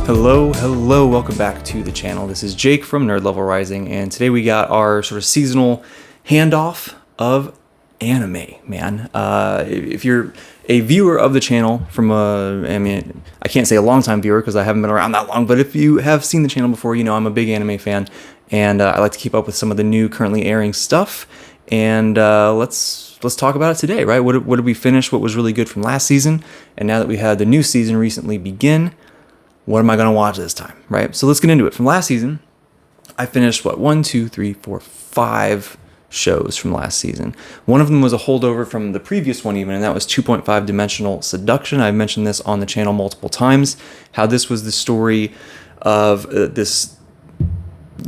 Hello, welcome back to the channel. This is Jake from Nerd Level Rising, and today we got our sort of seasonal handoff of anime, man. If you're a viewer of the channel from I can't say a long-time viewer because I haven't been around that long, but if you have seen the channel before, you know I'm a big anime fan, and I like to keep up with some of the new currently airing stuff, and let's talk about it today, right? What did we finish? What was really good from last season? And now that we had the new season recently begin, what am I going to watch this time, right? So let's get into it. From last season, I finished, 5 shows from last season. One of them was a holdover from the previous one even, and that was 2.5 Dimensional Seduction. I've mentioned this on the channel multiple times, how this was the story of this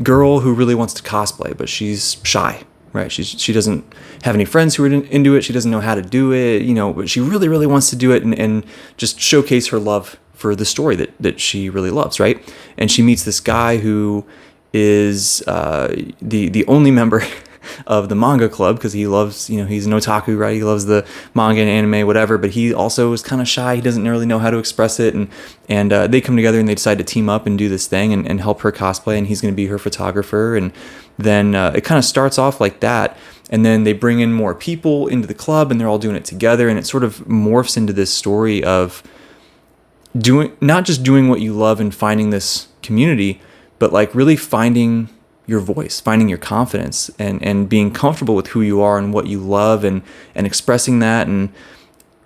girl who really wants to cosplay, but she's shy, right? She doesn't have any friends who are into it. She doesn't know how to do it, but she really, really wants to do it and just showcase her love for the story that she really loves, right? And she meets this guy who is the only member of the manga club because he loves, he's an otaku, right? He loves the manga and anime, whatever, but he also is kind of shy. He doesn't really know how to express it. And they come together and they decide to team up and do this thing and help her cosplay, and he's going to be her photographer. And then it kind of starts off like that. And then they bring in more people into the club and they're all doing it together. And it sort of morphs into this story of not just doing what you love and finding this community, but like really finding your voice, finding your confidence and being comfortable with who you are and what you love and expressing that and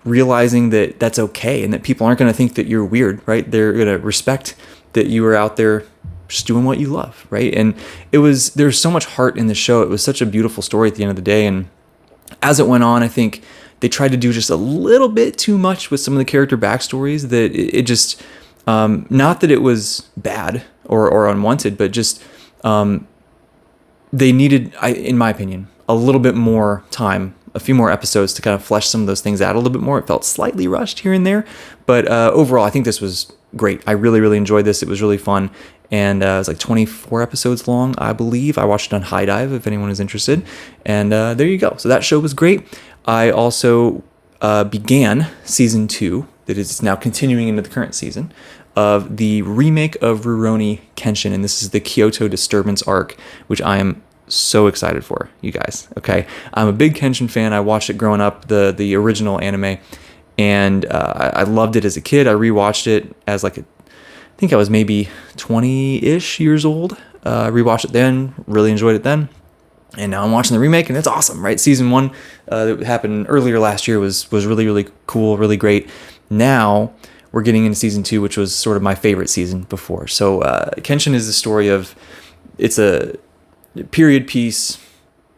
realizing that that's okay and that people aren't going to think that you're weird, right? They're going to respect that you are out there just doing what you love, right? And there's so much heart in the show. It was such a beautiful story at the end of the day. And as it went on, I think they tried to do just a little bit too much with some of the character backstories that it just, not that it was bad or unwanted, but just they needed, in my opinion, a little bit more time, a few more episodes to kind of flesh some of those things out a little bit more. It felt slightly rushed here and there, but overall, I think this was great. I really, really enjoyed this. It was really fun. And it was like 24 episodes long, I believe. I watched it on High Dive if anyone is interested. And there you go. So that show was great. I also began season 2, that is now continuing into the current season, of the remake of Rurouni Kenshin. And this is the Kyoto Disturbance arc, which I am so excited for, you guys. Okay, I'm a big Kenshin fan. I watched it growing up, the original anime. And I loved it as a kid. I rewatched it as I think I was maybe 20-ish years old. I rewatched it then, really enjoyed it then. And now I'm watching the remake, and it's awesome, right? Season 1 that happened earlier last year was really, really cool, really great. Now we're getting into season 2, which was sort of my favorite season before. So Kenshin is the story of, it's a period piece,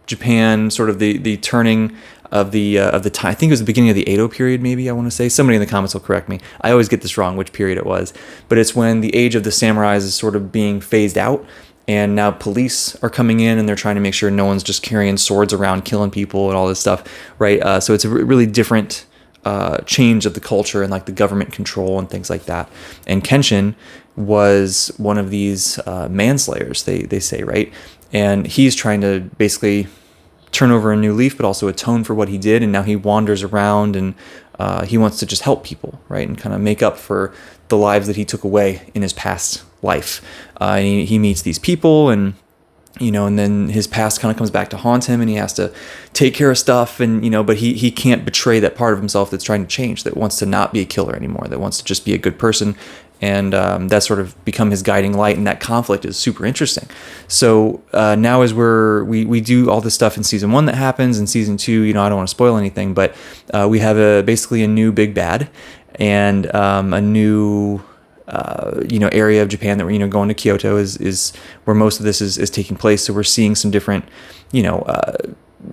Japan, sort of the turning of the time. I think it was the beginning of the Edo period, maybe, I want to say. Somebody in the comments will correct me. I always get this wrong, which period it was. But it's when the age of the samurais is sort of being phased out. And now police are coming in and they're trying to make sure no one's just carrying swords around, killing people and all this stuff, right? So it's a really different change of the culture and like the government control and things like that. And Kenshin was one of these manslayers, they say, right? And he's trying to basically turn over a new leaf, but also atone for what he did. And now he wanders around and he wants to just help people, right? And kind of make up for the lives that he took away in his past life. And he meets these people and then his past kind of comes back to haunt him and he has to take care of stuff and, but he can't betray that part of himself that's trying to change, that wants to not be a killer anymore, that wants to just be a good person. And that's sort of become his guiding light, and that conflict is super interesting. So now as we do all this stuff in season 1 that happens, in season 2, I don't want to spoil anything, but we have basically a new big bad and a new area of Japan that we're going to. Kyoto is where most of this is taking place. So we're seeing some different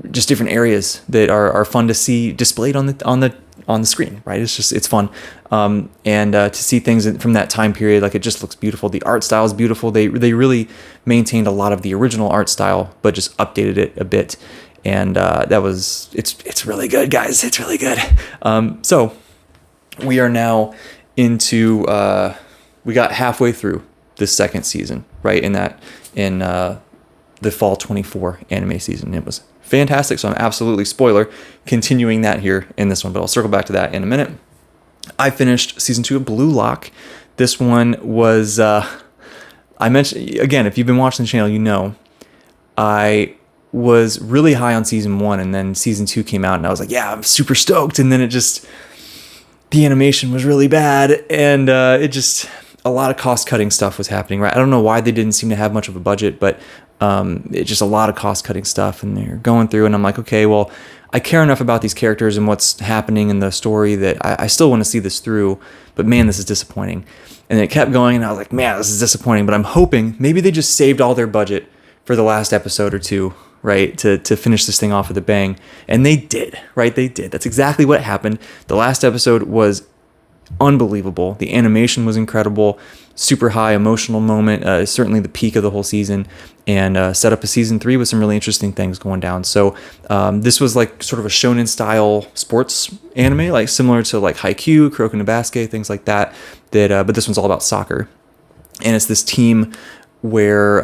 just different areas that are fun to see displayed on the screen, right? It's fun. And to see things from that time period, like, it just looks beautiful. The art style is beautiful. They really maintained a lot of the original art style, but just updated it a bit. And it's really good, guys. It's really good. So we are now into, we got halfway through the second season, right? In the fall 24 anime season. It was fantastic. So I'm absolutely, spoiler, continuing that here in this one, but I'll circle back to that in a minute. I finished season 2 of Blue Lock. This one was, I mentioned, again, if you've been watching the channel, you know, I was really high on season 1, and then season 2 came out, and I was like, yeah, I'm super stoked. And then the animation was really bad, and a lot of cost-cutting stuff was happening, right? I don't know why they didn't seem to have much of a budget, but it's just a lot of cost-cutting stuff, and they're going through, and I'm like, okay, well, I care enough about these characters and what's happening in the story that I still want to see this through, but man, this is disappointing. And it kept going, and I was like, man, this is disappointing, but I'm hoping maybe they just saved all their budget for the last episode or two, right, to finish this thing off with a bang. And they did, right? They did. That's exactly what happened. The last episode was unbelievable. The animation was incredible, super high emotional moment, certainly the peak of the whole season, and set up a season 3 with some really interesting things going down. So this was like sort of a shonen style sports anime, like similar to like Haikyuu, Kuroko no Basuke, things like that. But this one's all about soccer, and it's this team where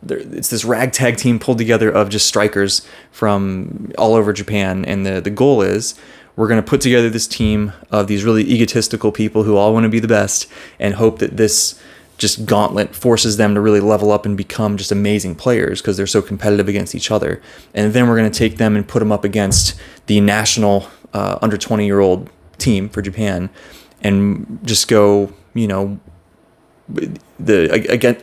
it's this ragtag team pulled together of just strikers from all over Japan, and the goal is, we're going to put together this team of these really egotistical people who all want to be the best and hope that this just gauntlet forces them to really level up and become just amazing players because they're so competitive against each other. And then we're going to take them and put them up against the national under 20-year-old team for Japan and just go, you know,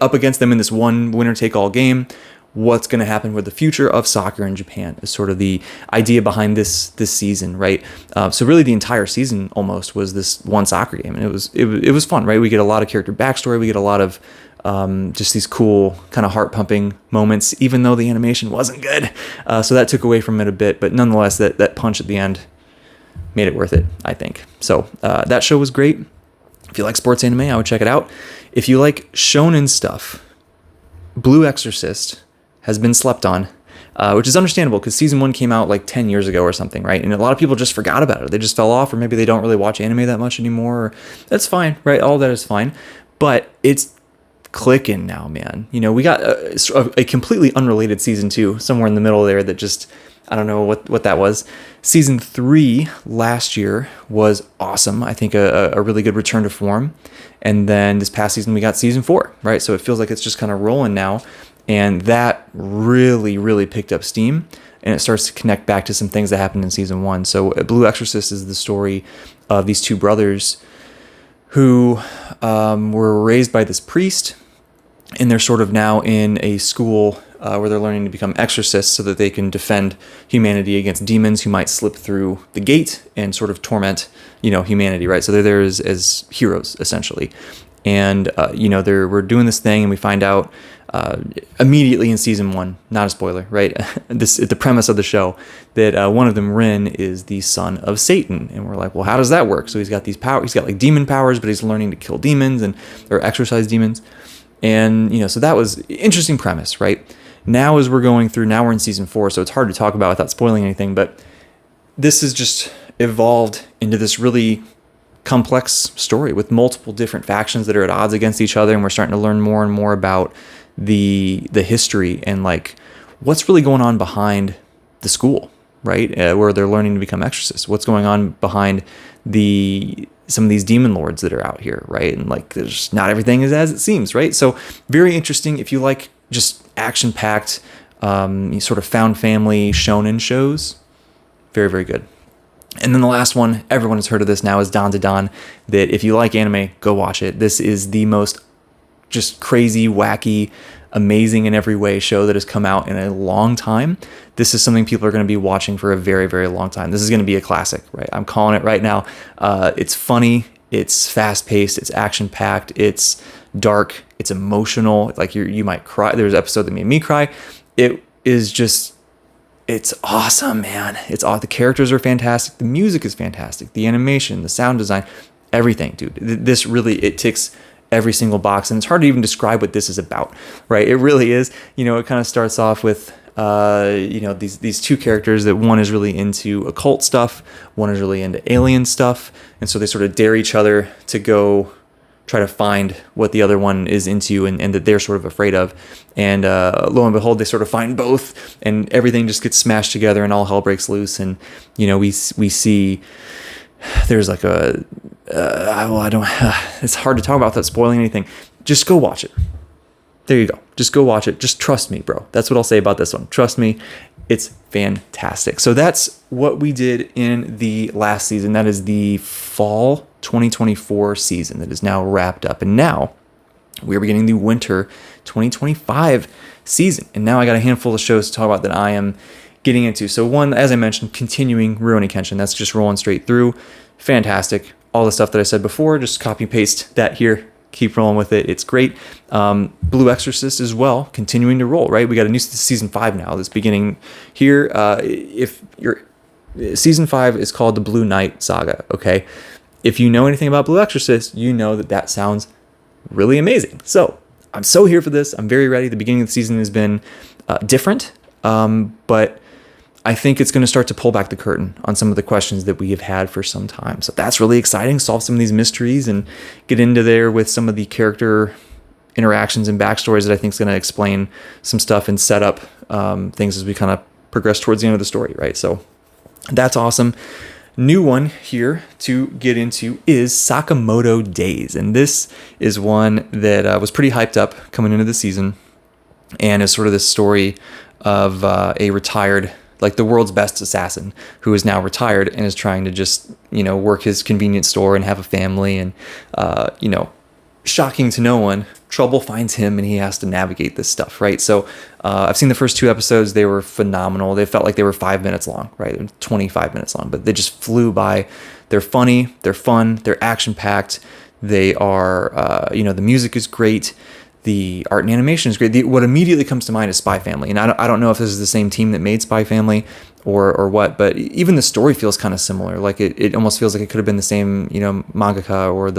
up against them in this one winner-take-all game. What's going to happen with the future of soccer in Japan is sort of the idea behind this season, right? So really the entire season almost was this one soccer game, and it was fun, right? We get a lot of character backstory, we get a lot of just these cool kind of heart-pumping moments, even though the animation wasn't good. So that took away from it a bit, but nonetheless, that punch at the end made it worth it, I think. So that show was great. If you like sports anime, I would check it out. If you like shonen stuff, Blue Exorcist has been slept on, which is understandable because season 1 came out like 10 years ago or something, right? And a lot of people just forgot about it. They just fell off, or maybe they don't really watch anime that much anymore. That's fine, right? All that is fine. But it's clicking now, man. You know, we got a completely unrelated season 2 somewhere in the middle there that just, I don't know what that was. Season 3 last year was awesome. I think a really good return to form. And then this past season, we got season 4, right? So it feels like it's just kind of rolling now. And that really, really picked up steam, and it starts to connect back to some things that happened in season 1. So Blue Exorcist is the story of these two brothers who were raised by this priest, and they're sort of now in a school where they're learning to become exorcists so that they can defend humanity against demons who might slip through the gate and sort of torment, you know, humanity, right? So they're there as heroes, essentially. And, you know, we're doing this thing, and we find out immediately in season 1, not a spoiler, right? The premise of the show, that one of them, Rin, is the son of Satan. And we're like, well, how does that work? So he's got these powers, he's got like demon powers, but he's learning to kill demons or exorcise demons. And, you know, so that was interesting premise, right? Now as we're going through, now we're in season 4, so it's hard to talk about without spoiling anything, but this has just evolved into this really complex story with multiple different factions that are at odds against each other, and we're starting to learn more and more about the history and like what's really going on behind the school, right? Where they're learning to become exorcists. What's going on behind some of these demon lords that are out here, right? And like, there's not everything is as it seems, right? So very interesting. If you like just action-packed, sort of found family shonen shows, very, very good. And then the last one, everyone has heard of this now, is Dandadan. That if you like anime, go watch it. This is the most just crazy, wacky, amazing in every way show that has come out in a long time. This is something people are going to be watching for a very, very long time. This is going to be a classic, right? I'm calling it right now. It's funny, it's fast-paced, it's action-packed, it's dark, it's emotional. Like you might cry. There's an episode that made me cry. It is just, it's awesome, man. The characters are fantastic. The music is fantastic. The animation, the sound design, everything, dude. This really, it ticks every single box, and it's hard to even describe what this is about, right? It really is. You know, it kind of starts off with, you know, these two characters that one is really into occult stuff, one is really into alien stuff, and so they sort of dare each other to go try to find what the other one is into and that they're sort of afraid of. And lo and behold, they sort of find both, and everything just gets smashed together and all hell breaks loose. And, you know, we see there's like a well, I don't. It's hard to talk about without spoiling anything. Just go watch it. There you go. Just go watch it. Just trust me, bro. That's what I'll say about this one. Trust me. It's fantastic. So that's what we did in the last season. That is the fall 2024 season that is now wrapped up. And now we're beginning the winter 2025 season. And now I got a handful of shows to talk about that I am getting into. So one, as I mentioned, continuing Rurouni Kenshin. That's just rolling straight through. Fantastic. All the stuff that I said before, just copy paste that here. Keep rolling with it. It's great. Blue Exorcist as well, continuing to roll, right? We got a new season 5 now that's beginning here. If your season 5 is called the Blue Knight Saga, okay? If you know anything about Blue Exorcist, you know that sounds really amazing. So I'm so here for this. I'm very ready. The beginning of the season has been different, but I think it's going to start to pull back the curtain on some of the questions that we have had for some time. So that's really exciting. Solve some of these mysteries and get into there with some of the character interactions and backstories that I think is going to explain some stuff and set up things as we kind of progress towards the end of the story, right? So that's awesome. New one here to get into is Sakamoto Days. And this is one that was pretty hyped up coming into the season and is sort of this story of a retired, like the world's best assassin who is now retired and is trying to just, work his convenience store and have a family. And, shocking to no one, trouble finds him and he has to navigate this stuff, right? So I've seen the first 2 episodes. They were phenomenal. They felt like they were 5 minutes long, right? 25 minutes long, but they just flew by. They're funny. They're fun. They're action-packed. They are, the music is great. The art and animation is great. What immediately comes to mind is Spy Family. And I don't know if this is the same team that made Spy Family or what, but even the story feels kind of similar. Like it almost feels like it could have been the same, mangaka or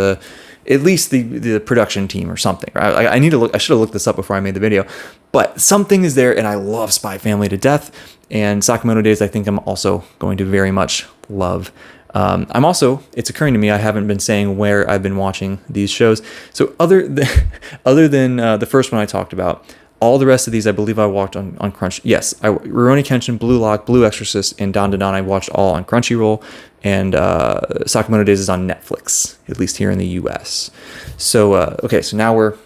at least the production team or something. Right? I need to look. I should have looked this up before I made the video, but something is there, and I love Spy Family to death. And Sakamoto Days, I think I'm also going to very much love. It's occurring to me, I haven't been saying where I've been watching these shows. So other than the first one I talked about, all the rest of these I believe I watched on Crunch. Yes, Rurouni Kenshin, Blue Lock, Blue Exorcist, and Dan Da Dan I watched all on Crunchyroll, and Sakamoto Days is on Netflix, at least here in the US. So, okay, so now we're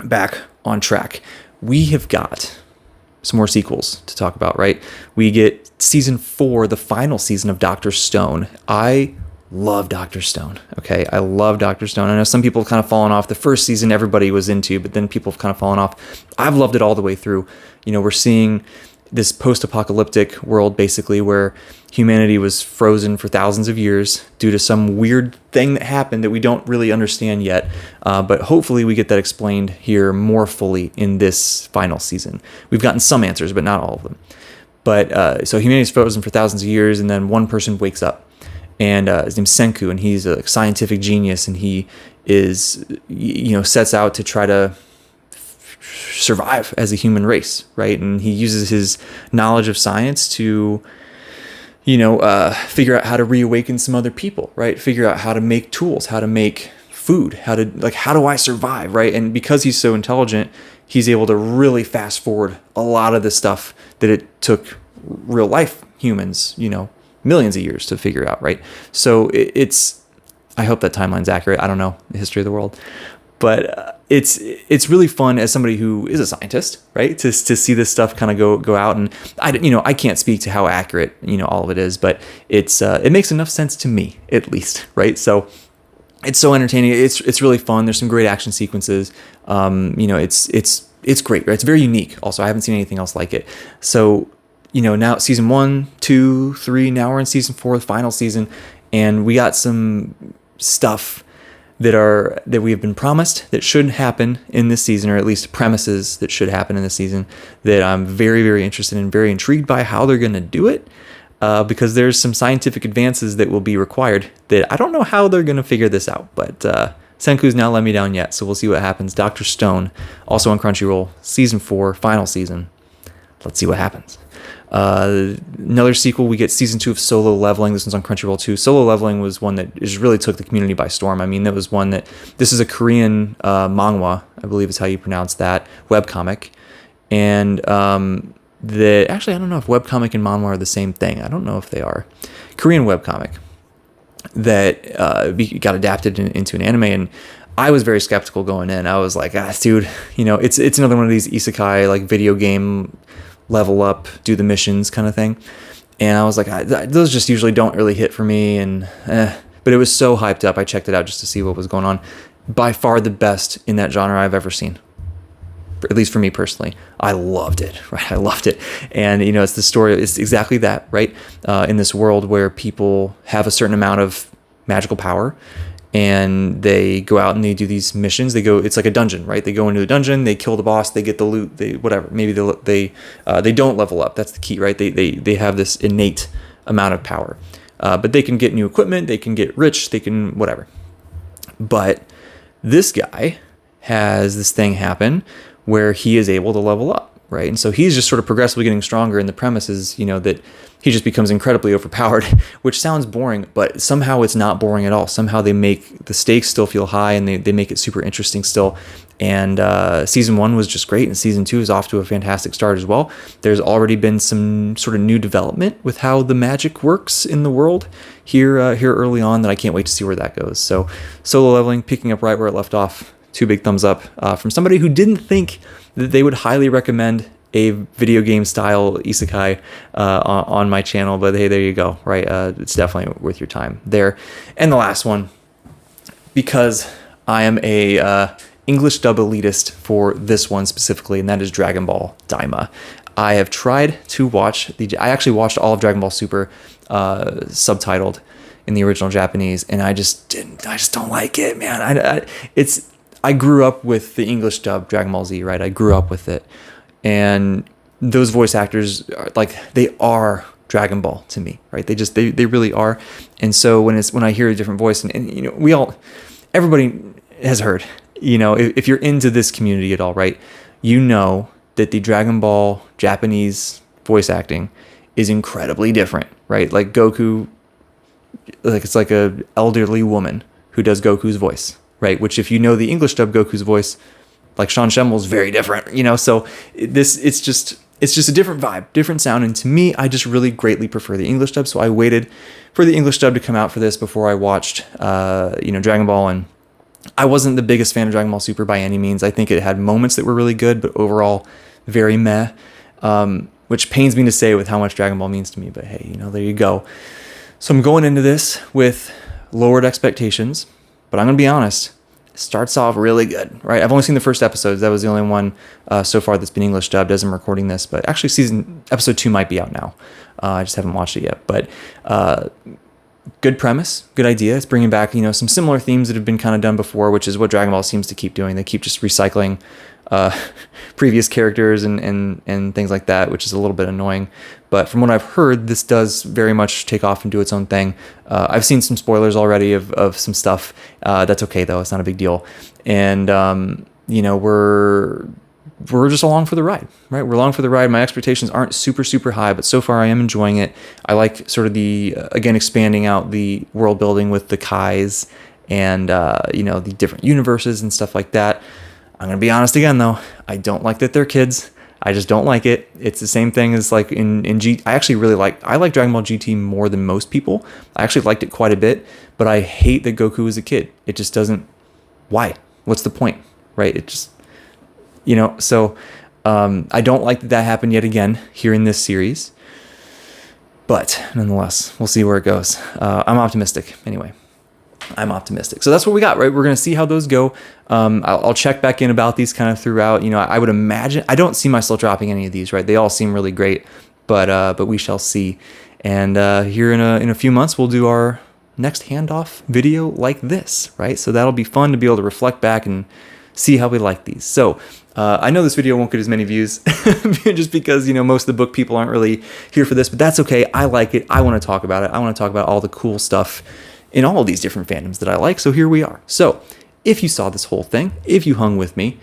back on track. We have got some more sequels to talk about, right? We get season 4, the final season of Dr. Stone. I love Dr. Stone. Okay, I love Dr. Stone. I know some people have kind of fallen off. The first season everybody was into, but then people have kind of fallen off. I've loved it all the way through. We're seeing this post-apocalyptic world basically where humanity was frozen for thousands of years due to some weird thing that happened that we don't really understand yet. But hopefully we get that explained here more fully in this final season. We've gotten some answers, but not all of them. But so humanity's frozen for thousands of years, and then one person wakes up, and his name's Senku, and he's a scientific genius, and he is, sets out to try to survive as a human race, right? And he uses his knowledge of science to, figure out how to reawaken some other people, right? Figure out how to make tools, how to make food, how do I survive, right? And because he's so intelligent, he's able to really fast forward a lot of the stuff that it took real life humans, millions of years to figure out, right? So I hope that timeline's accurate. I don't know the history of the world, but it's really fun as somebody who is a scientist, right? To see this stuff kind of go out, and I can't speak to how accurate all of it is, but it makes enough sense to me at least, right? So it's so entertaining. It's really fun. There's some great action sequences. It's great. Right? It's very unique. Also, I haven't seen anything else like it. So now season 1, 2, 3. Now we're in season 4, the final season, and we got some stuff that we have been promised that should happen in this season, or at least premises that should happen in this season, that I'm very, very interested in, very intrigued by how they're going to do it, because there's some scientific advances that will be required that I don't know how they're going to figure this out, but Senku's not let me down yet, so we'll see what happens. Dr. Stone, also on Crunchyroll, season 4, final season. Let's see what happens. Another sequel, we get season 2 of Solo Leveling. This one's on Crunchyroll too. Solo Leveling was one that just really took the community by storm. I mean, that was one that, this is a Korean manhwa, I believe is how you pronounce that, webcomic. And actually, I don't know if webcomic and manhwa are the same thing. I don't know if they are. Korean webcomic. that got adapted into an anime, and I was very skeptical going in. I was like, dude, it's another one of these isekai, like video game level up, do the missions kind of thing. And I was like, those just usually don't really hit for me. And but it was so hyped up. I checked it out just to see what was going on. By far the best in that genre I've ever seen. At least for me personally, I loved it, right? I loved it. And, it's the story, it's exactly that, right? In this world where people have a certain amount of magical power, and they go out and they do these missions. It's like a dungeon, right? They go into a dungeon, they kill the boss, they get the loot, whatever. Maybe they don't level up. That's the key, right? They have this innate amount of power. But they can get new equipment, they can get rich, they can whatever. But this guy has this thing happen where he is able to level up, right? And so he's just sort of progressively getting stronger, and the premise is, that he just becomes incredibly overpowered, which sounds boring, but somehow it's not boring at all. Somehow they make the stakes still feel high, and they make it super interesting still. And season 1 was just great, and season 2 is off to a fantastic start as well. There's already been some sort of new development with how the magic works in the world here early on that I can't wait to see where that goes. So Solo Leveling, picking up right where it left off. 2 big thumbs up from somebody who didn't think that they would highly recommend a video game style isekai on my channel, but hey, there you go, right? It's definitely worth your time there. And the last one, because I am a English dub elitist for this one specifically, and that is Dragon Ball Daima. I have tried to watch I actually watched all of Dragon Ball Super subtitled in the original Japanese, and I just don't like it, man. I grew up with the English dub Dragon Ball Z, right? I grew up with it. And those voice actors they are Dragon Ball to me, right? They really are. And so when I hear a different voice, and everybody has heard, if you're into this community at all, right? That the Dragon Ball Japanese voice acting is incredibly different, right? Like Goku, it's like a elderly woman who does Goku's voice. Right, which if you know the English dub Goku's voice, like Sean Schemmel, is very different, So it's just a different vibe, different sound, and to me, I just really greatly prefer the English dub. So I waited for the English dub to come out for this before I watched, Dragon Ball, and I wasn't the biggest fan of Dragon Ball Super by any means. I think it had moments that were really good, but overall, very meh. Which pains me to say with how much Dragon Ball means to me, but hey, there you go. So I'm going into this with lowered expectations. But I'm going to be honest, it starts off really good, right? I've only seen the first episodes. That was the only one so far that's been English dubbed as I'm recording this. But actually, episode 2 might be out now. I just haven't watched it yet. But good premise, good idea. It's bringing back, some similar themes that have been kind of done before, which is what Dragon Ball seems to keep doing. They keep just recycling previous characters and things like that, which is a little bit annoying. But from what I've heard, this does very much take off and do its own thing. I've seen some spoilers already of some stuff. That's okay, though. It's not a big deal. And, we're just along for the ride, right? We're along for the ride. My expectations aren't super, super high, but so far I am enjoying it. I like sort of again, expanding out the world building with the Kais and, the different universes and stuff like that. I'm going to be honest again, though. I don't like that they're kids. I just don't like it. It's the same thing as like in I actually really I like Dragon Ball GT more than most people. I actually liked it quite a bit, but I hate that Goku is a kid. It just doesn't, why? What's the point, right? It just, so I don't like that happened yet again here in this series, but nonetheless, we'll see where it goes. I'm optimistic anyway. I'm optimistic. So that's what we got, right? We're going to see how those go. I'll check back in about these kind of throughout. I would imagine, I don't see myself dropping any of these, right? They all seem really great, but we shall see. And here in a few months, we'll do our next handoff video like this, right? So that'll be fun to be able to reflect back and see how we like these. So I know this video won't get as many views just because, most of the book people aren't really here for this, but that's okay. I like it. I want to talk about it. I want to talk about all the cool stuff in all of these different fandoms that I like. So here we are. So if you saw this whole thing, if you hung with me,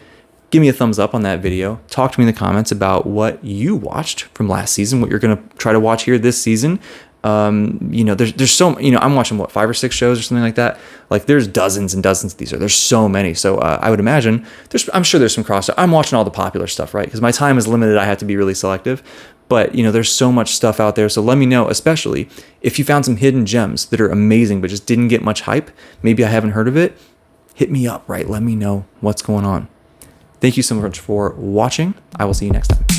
give me a thumbs up on that video. Talk to me in the comments about what you watched from last season, what you're going to try to watch here this season. There's so, I'm watching 5 or 6 shows or something like that. Like there's dozens and dozens of these. There's so many. So I would imagine I'm sure there's some crossover. I'm watching all the popular stuff, right? Because my time is limited. I have to be really selective. But, there's so much stuff out there. So let me know, especially if you found some hidden gems that are amazing, but just didn't get much hype. Maybe I haven't heard of it. Hit me up, right? Let me know what's going on. Thank you so much for watching. I will see you next time.